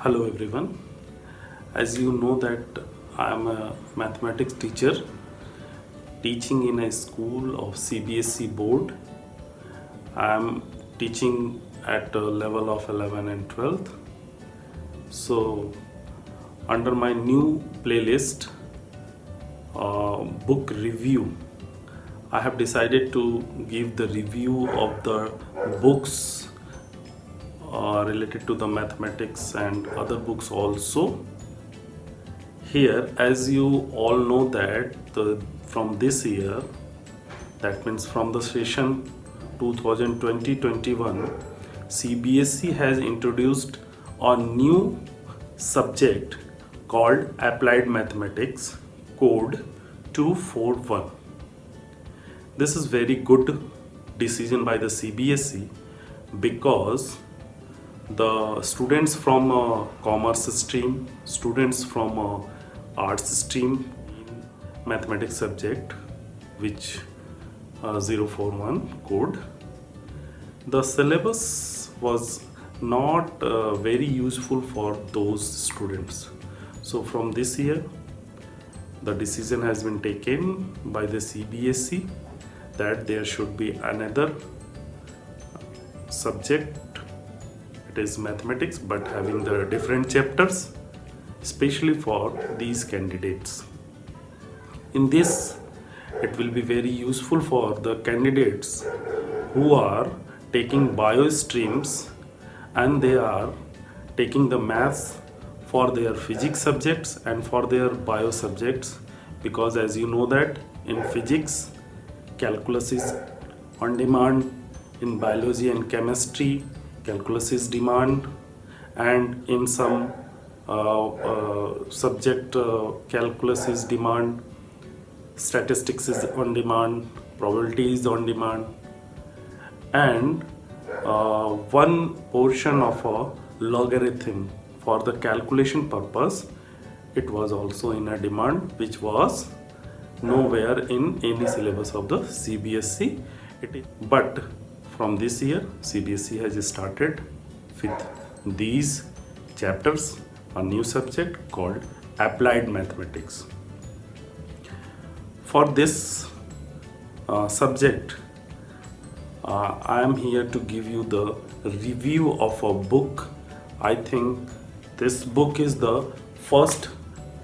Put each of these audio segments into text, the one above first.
Hello everyone. As you know that I am a mathematics teacher teaching in a school of CBSE board. I am teaching at a level of 11 and 12th. So under my new playlist book review, I have decided to give the review of the books related to the mathematics and other books also. Here, as you all know that from this year, that means from the session 2020-21, CBSE has introduced a new subject called Applied Mathematics Code 241. This is very good decision by the CBSE because the students from commerce stream, students from arts stream in mathematics subject, which 041 code, the syllabus was not very useful for those students. So from this year, the decision has been taken by the CBSE that there should be another subject. It is mathematics but having the different chapters, especially for these candidates. In this, it will be very useful for the candidates who are taking bio streams and they are taking the maths for their physics subjects and for their bio subjects, because as you know that in physics calculus is on demand, in biology and chemistry calculus is demand, and in some subject calculus is demand, statistics is on demand, probability is on demand, and one portion of a logarithm for the calculation purpose, it was also in a demand, which was nowhere in any syllabus of the CBSE. But from this year, CBSE has started with these chapters, a new subject called Applied Mathematics. For this subject, I am here to give you the review of a book. I think this book is the first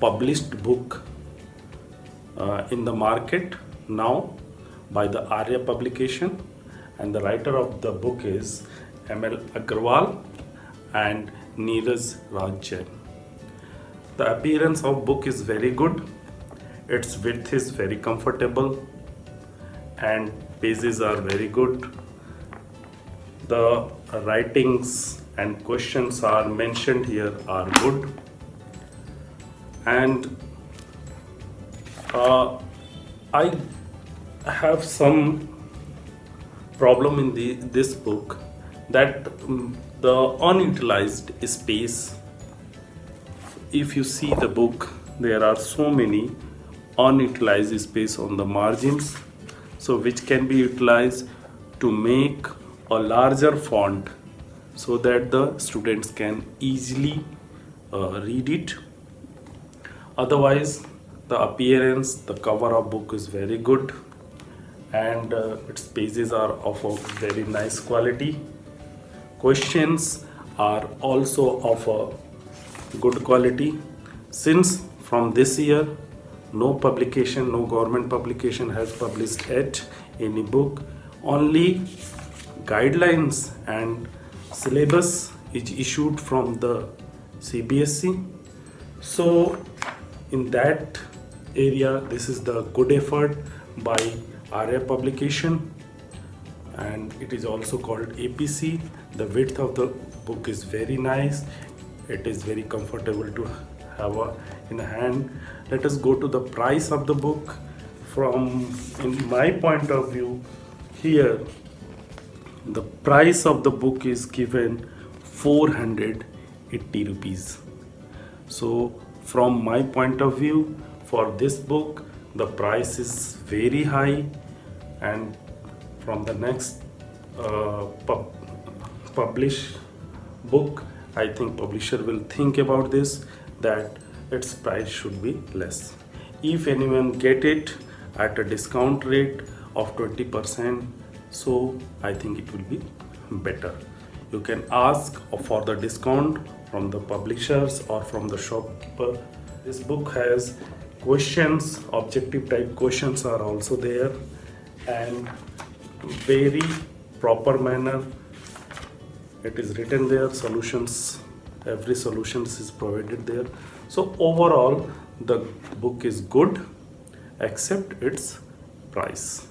published book in the market now by the Arya publication, and the writer of the book is ML Agarwal and Neeraj Raj Jain. The appearance of book is very good, its width is very comfortable and pages are very good. The writings and questions are mentioned here are good, and I have some problem in this book, that the unutilized space. If you see the book, there are so many unutilized space on the margins, so which can be utilized to make a larger font so that the students can easily read it. Otherwise, the appearance, the cover of book is very good, and its pages are of a very nice quality. Questions are also of a good quality. Since from this year, no government publication has published yet any book, only guidelines and syllabus is issued from the CBSE. So in that area, this is the good effort by Arya publication, and it is also called APC. The width of the book is very nice, it is very comfortable to have in hand. Let us go to the price of the book. In my point of view, here the price of the book is given 480 rupees. So from my point of view, for this book the price is very high, and from the next published book, I think publisher will think about this, that its price should be less. If anyone get it at a discount rate of 20%, so I think it will be better. You can ask for the discount from the publishers or from the shopkeeper. This book has questions, objective type questions are also there, and very proper manner it is written there. Solutions, every solutions is provided there. So overall the book is good except its price.